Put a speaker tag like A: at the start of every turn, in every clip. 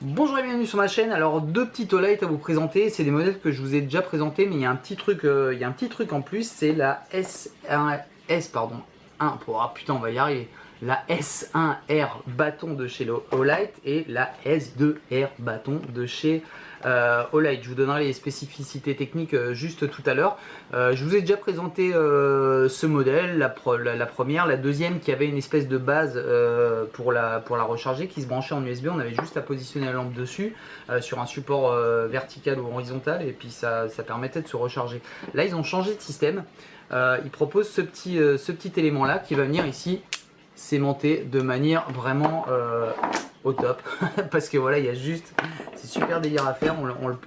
A: Bonjour et bienvenue sur ma chaîne. Alors deux petits Olight à vous présenter, c'est des modèles que je vous ai déjà présentés, mais il y a un petit truc, en plus, c'est la putain on va y arriver, la S1R bâton de chez Olight et la S2R bâton de chez Olight. Je vous donnerai les spécificités techniques juste tout à l'heure. Je vous ai déjà présenté ce modèle, la première, la deuxième qui avait une espèce de base pour la recharger qui se branchait en USB. On avait juste à positionner la lampe dessus sur un support vertical ou horizontal et puis ça permettait de se recharger. Là ils ont changé de système. Ils proposent ce petit élément là qui va venir ici s'aimanter de manière vraiment au top parce que voilà, il y a juste, c'est super délire à faire,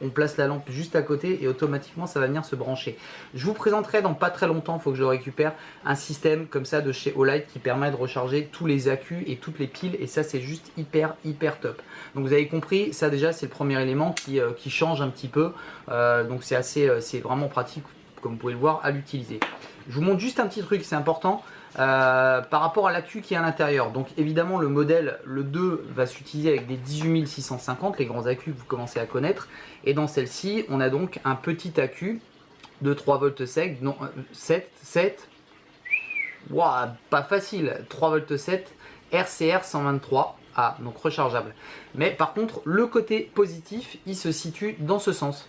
A: on place la lampe juste à côté et automatiquement ça va venir se brancher. Je vous présenterai dans pas très longtemps, il faut que je récupère un système comme ça de chez Olight qui permet de recharger tous les accus et toutes les piles, et ça c'est juste hyper top. Donc vous avez compris, ça déjà c'est le premier élément qui change un petit peu, donc c'est vraiment pratique comme vous pouvez le voir à l'utiliser. Je vous montre juste un petit truc, c'est important. Par rapport à l'accu qui est à l'intérieur, donc évidemment le modèle, le 2 va s'utiliser avec des 18650, les grands accus que vous commencez à connaître, et dans celle-ci on a donc un petit accu de 3 volts sec, non 7, wow, pas facile, 3 volts 7 RCR 123A, donc rechargeable. Mais par contre le côté positif il se situe dans ce sens,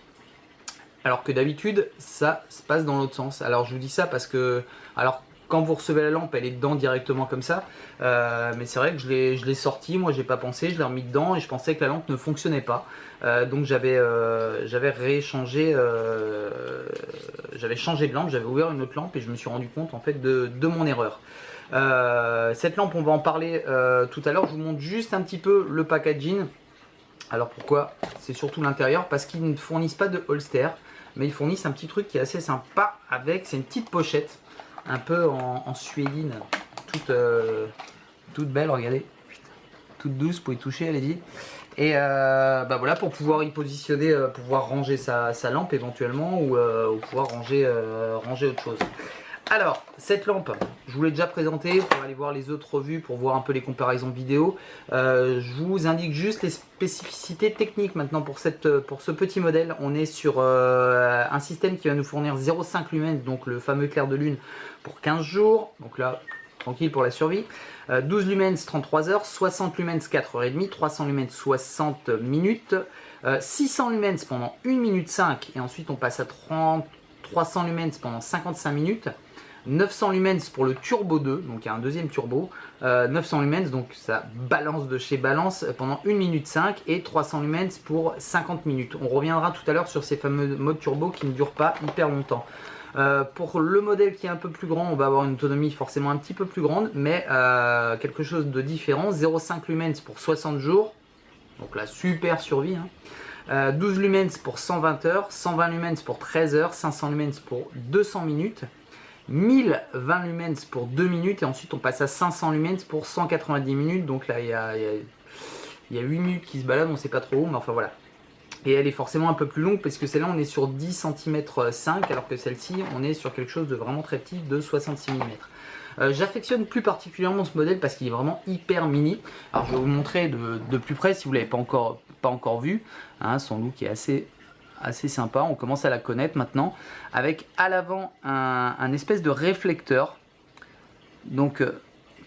A: alors que d'habitude ça se passe dans l'autre sens. Alors je vous dis ça parce que, alors quand vous recevez la lampe elle est dedans directement comme ça, mais c'est vrai que je l'ai sorti, moi j'ai pas pensé, je l'ai remis dedans et je pensais que la lampe ne fonctionnait pas, donc j'avais changé de lampe, j'avais ouvert une autre lampe et je me suis rendu compte en fait de mon erreur. Cette lampe on va en parler tout à l'heure. Je vous montre juste un petit peu le packaging. Alors pourquoi? C'est surtout l'intérieur, parce qu'ils ne fournissent pas de holster, mais ils fournissent un petit truc qui est assez sympa avec, c'est une petite pochette, un peu en suéline, toute belle, regardez, toute douce, vous pouvez toucher, allez-y. Et bah voilà, pour pouvoir y positionner, pour pouvoir ranger sa lampe éventuellement, ou pouvoir ranger autre chose. Alors, cette lampe, je vous l'ai déjà présentée, pour aller voir les autres revues, pour voir un peu les comparaisons vidéo. Je vous indique juste les spécificités techniques maintenant pour ce petit modèle. On est sur un système qui va nous fournir 0,5 lumens, donc le fameux clair de lune, pour 15 jours. Donc là, tranquille pour la survie. 12 lumens 33 heures, 60 lumens 4 heures et demie, 300 lumens 60 minutes, 600 lumens pendant 1 minute 5, et ensuite on passe à 300 lumens pendant 55 minutes. 900 lumens pour le turbo 2, donc il y a un deuxième turbo, 900 lumens, donc ça balance de chez balance pendant 1 minute 5, et 300 lumens pour 50 minutes. On reviendra tout à l'heure sur ces fameux modes turbo qui ne durent pas hyper longtemps. Pour le modèle qui est un peu plus grand, on va avoir une autonomie forcément un petit peu plus grande, mais quelque chose de différent. 0,5 lumens pour 60 jours, donc la super survie, hein. 12 lumens pour 120 heures, 120 lumens pour 13 heures, 500 lumens pour 200 minutes, 1020 lumens pour 2 minutes, et ensuite on passe à 500 lumens pour 190 minutes. Donc là il y a 8 minutes qui se baladent, on ne sait pas trop où, mais enfin voilà. Et elle est forcément un peu plus longue parce que celle-là on est sur 10 cm 5, alors que celle-ci on est sur quelque chose de vraiment très petit, de 66 mm. J'affectionne plus particulièrement ce modèle parce qu'il est vraiment hyper mini. Alors je vais vous montrer de plus près si vous ne l'avez pas encore vu, hein, son look est assez sympa, on commence à la connaître maintenant, avec à l'avant un espèce de réflecteur, donc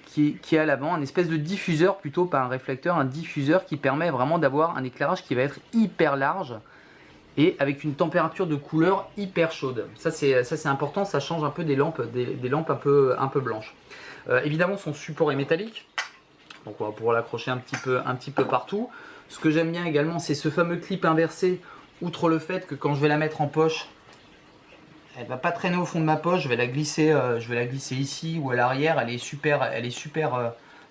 A: qui est à l'avant, un espèce de diffuseur, plutôt pas un réflecteur, un diffuseur qui permet vraiment d'avoir un éclairage qui va être hyper large et avec une température de couleur hyper chaude. Ça c'est important, ça change un peu des lampes, des lampes un peu blanches. Évidemment son support est métallique, donc on va pouvoir l'accrocher un petit peu partout. Ce que j'aime bien également, c'est ce fameux clip inversé. Outre le fait que quand je vais la mettre en poche, elle va pas traîner au fond de ma poche, je vais la glisser ici ou à l'arrière. Elle est super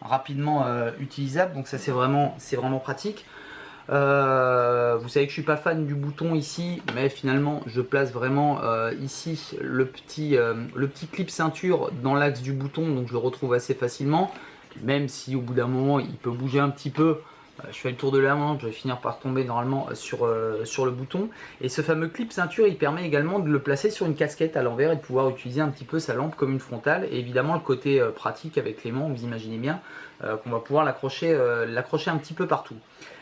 A: rapidement utilisable, donc ça c'est vraiment pratique. Vous savez que je suis pas fan du bouton ici, mais finalement je place vraiment ici le petit clip ceinture dans l'axe du bouton, donc je le retrouve assez facilement, même si au bout d'un moment il peut bouger un petit peu. Je fais le tour de la lampe, je vais finir par tomber normalement sur le bouton. Et ce fameux clip ceinture, il permet également de le placer sur une casquette à l'envers et de pouvoir utiliser un petit peu sa lampe comme une frontale. Et évidemment le côté pratique avec l'aimant, vous imaginez bien qu'on va pouvoir l'accrocher un petit peu partout.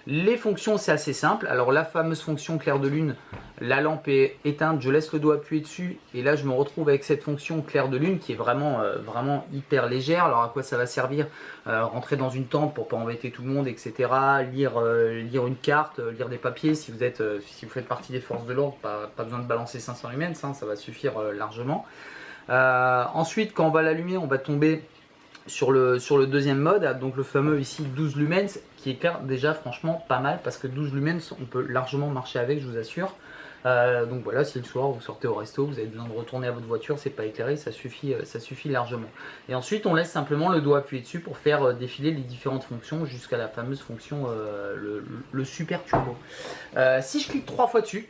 A: Les fonctions, c'est assez simple. Alors la fameuse fonction clair de lune, la lampe est éteinte, je laisse le doigt appuyé dessus et là je me retrouve avec cette fonction clair de lune qui est vraiment hyper légère. Alors à quoi ça va servir? Rentrer dans une tente pour pas embêter tout le monde, etc. Lire une carte, lire des papiers si vous faites partie des forces de l'ordre, pas besoin de balancer 500 lumens, hein, ça va suffire largement. Ensuite, quand on va l'allumer, on va tomber sur le deuxième mode, donc le fameux ici 12 lumens, qui est déjà franchement pas mal, parce que 12 lumens, on peut largement marcher avec, je vous assure. Donc voilà, si le soir vous sortez au resto, vous avez besoin de retourner à votre voiture, c'est pas éclairé, ça suffit largement. Et ensuite, on laisse simplement le doigt appuyé dessus pour faire défiler les différentes fonctions jusqu'à la fameuse fonction, le super turbo. Si je clique 3 fois dessus,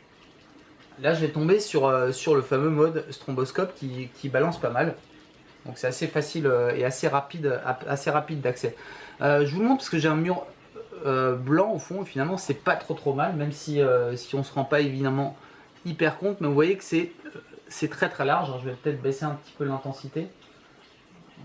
A: là je vais tomber sur le fameux mode stromboscope qui balance pas mal. Donc c'est assez facile et assez rapide d'accès. Je vous le montre parce que j'ai un mur blanc au fond et finalement c'est pas trop mal, même si on se rend pas évidemment hyper compte, mais vous voyez que c'est très large. Alors, je vais peut-être baisser un petit peu l'intensité.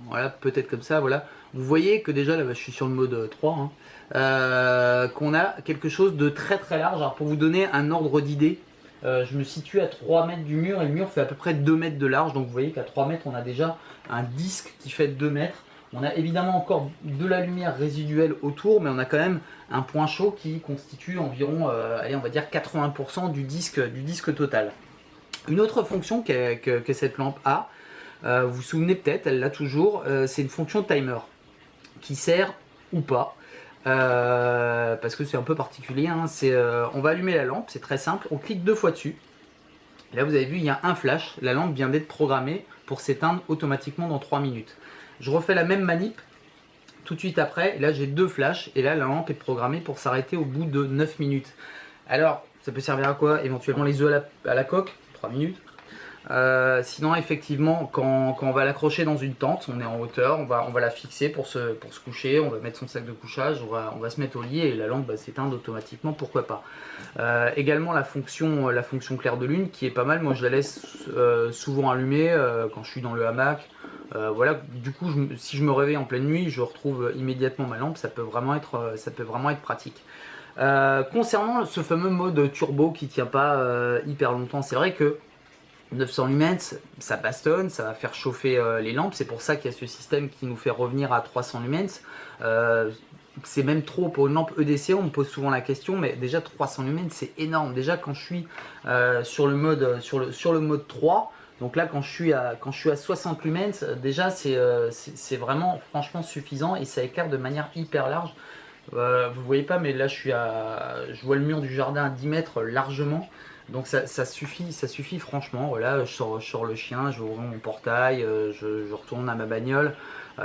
A: Voilà, peut-être comme ça, voilà. Vous voyez que déjà, là je suis sur le mode 3, hein, qu'on a quelque chose de très large. Alors pour vous donner un ordre d'idée, je me situe à 3 mètres du mur et le mur fait à peu près 2 mètres de large. Donc vous voyez qu'à 3 mètres, on a déjà un disque qui fait 2 mètres. On a évidemment encore de la lumière résiduelle autour, mais on a quand même un point chaud qui constitue environ, allez, on va dire 80% du disque total. Une autre fonction que cette lampe a, vous vous souvenez peut-être, elle l'a toujours, c'est une fonction timer qui sert ou pas. Parce que c'est un peu particulier, hein. On va allumer la lampe, c'est très simple, on clique 2 fois dessus. Là vous avez vu, il y a un flash, la lampe vient d'être programmée pour s'éteindre automatiquement dans 3 minutes. Je refais la même manip tout de suite après, et là j'ai 2 flashs, et là la lampe est programmée pour s'arrêter au bout de 9 minutes. Alors, ça peut servir à quoi? Éventuellement les œufs à la coque, 3 minutes. Sinon effectivement quand on va l'accrocher dans une tente, on est en hauteur, on va la fixer pour se coucher, on va mettre son sac de couchage, on va se mettre au lit et la lampe va s'éteindre automatiquement, pourquoi pas. Également la fonction clair de lune qui est pas mal, moi je la laisse souvent allumée quand je suis dans le hamac. Voilà, du coup si je me réveille en pleine nuit, je retrouve immédiatement ma lampe, ça peut vraiment être pratique. Concernant ce fameux mode turbo qui tient pas hyper longtemps, c'est vrai que 900 lumens, ça bastonne, ça va faire chauffer les lampes, c'est pour ça qu'il y a ce système qui nous fait revenir à 300 lumens. C'est même trop pour une lampe EDC, on me pose souvent la question, mais déjà 300 lumens c'est énorme. Déjà quand je suis sur le mode 3, donc là quand je suis à 60 lumens, déjà c'est vraiment franchement suffisant et ça éclaire de manière hyper large. Vous ne voyez pas, mais là je vois le mur du jardin à 10 mètres largement. Donc ça suffit franchement. Voilà, je sors le chien, je ouvre mon portail, je retourne à ma bagnole.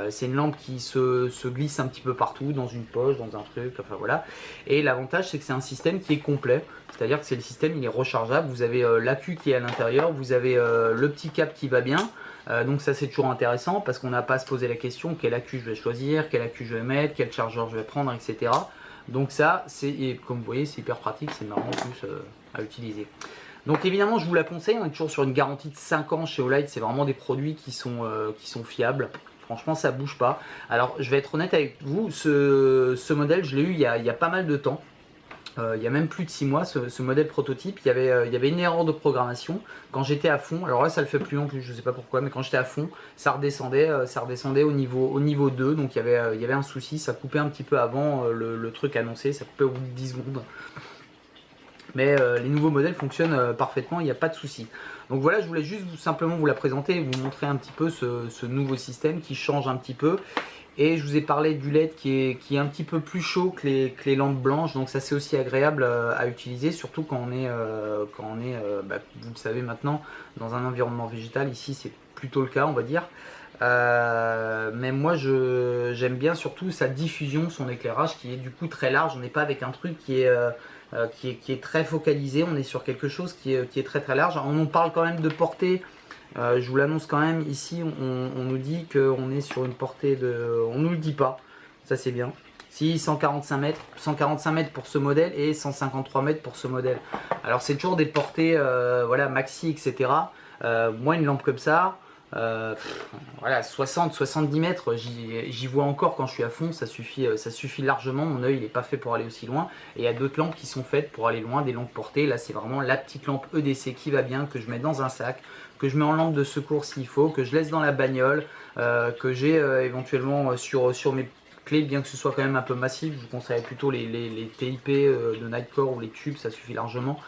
A: C'est une lampe qui se glisse un petit peu partout, dans une poche, dans un truc, enfin voilà. Et l'avantage c'est que c'est un système qui est complet, c'est-à-dire que le système il est rechargeable. Vous avez l'accu qui est à l'intérieur, vous avez le petit câble qui va bien. Donc ça c'est toujours intéressant parce qu'on n'a pas à se poser la question quel accu je vais choisir, quel accu je vais mettre, quel chargeur je vais prendre, etc. Donc ça, comme vous voyez, c'est hyper pratique, c'est marrant en plus à utiliser. Donc évidemment, je vous la conseille, on est toujours sur une garantie de 5 ans chez Olight, c'est vraiment des produits qui sont fiables. Franchement, ça bouge pas. Alors, je vais être honnête avec vous, ce modèle, je l'ai eu il y a pas mal de temps. Il y a même plus de 6 mois, ce modèle prototype, il y avait une erreur de programmation quand j'étais à fond. Alors là ça le fait plus non plus, je sais pas pourquoi, mais quand j'étais à fond ça redescendait au niveau 2, donc il y avait un souci, ça coupait un petit peu avant le truc annoncé, ça coupait au bout de 10 secondes. Mais les nouveaux modèles fonctionnent parfaitement, il n'y a pas de souci. Donc voilà, je voulais juste simplement vous la présenter et vous montrer un petit peu ce nouveau système qui change un petit peu. Et je vous ai parlé du LED qui est un petit peu plus chaud que les lampes blanches, donc ça c'est aussi agréable à utiliser, surtout quand on est, vous le savez maintenant, dans un environnement végétal. Ici c'est plutôt le cas, on va dire. Mais moi j'aime bien surtout sa diffusion, son éclairage qui est du coup très large. On n'est pas avec un truc qui est très focalisé, on est sur quelque chose qui est très large. On en parle quand même de portée. Je vous l'annonce quand même, ici on nous dit qu'on est sur une portée de... On nous le dit pas, ça c'est bien. Si 145 mètres pour ce modèle et 153 mètres pour ce modèle. Alors c'est toujours des portées voilà, maxi, etc. Moi une lampe comme ça, voilà, 60-70 mètres, j'y vois encore quand je suis à fond, ça suffit largement, mon œil n'est pas fait pour aller aussi loin. Et il y a d'autres lampes qui sont faites pour aller loin, des longues portées. Là c'est vraiment la petite lampe EDC qui va bien, que je mets dans un sac, que je mets en lampe de secours s'il faut, que je laisse dans la bagnole, que j'ai éventuellement sur mes clés, bien que ce soit quand même un peu massif. Je vous conseillerais plutôt les TIP de Nightcore ou les tubes, ça suffit largement.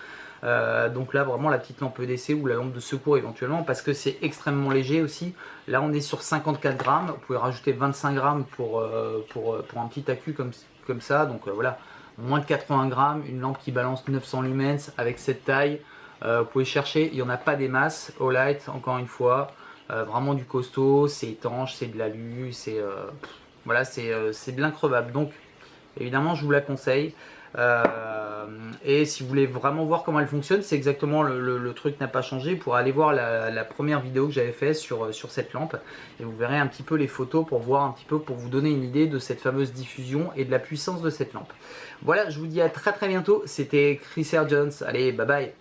A: Donc là vraiment la petite lampe EDC ou la lampe de secours éventuellement, parce que c'est extrêmement léger aussi. Là on est sur 54 grammes, vous pouvez rajouter 25 grammes pour un petit accu comme ça. Donc voilà, moins de 80 grammes, une lampe qui balance 900 lumens avec cette taille. Vous pouvez chercher, il n'y en a pas des masses. Olight, encore une fois, vraiment du costaud, c'est étanche, c'est de l'alu, voilà, c'est bien crevable. Donc évidemment je vous la conseille. Et si vous voulez vraiment voir comment elle fonctionne, c'est exactement le truc n'a pas changé. Pour aller voir la première vidéo que j'avais fait sur cette lampe, et vous verrez un petit peu les photos pour voir un petit peu, pour vous donner une idée de cette fameuse diffusion et de la puissance de cette lampe. Voilà, je vous dis à très bientôt. C'était Chris Air Jones. Allez, bye bye.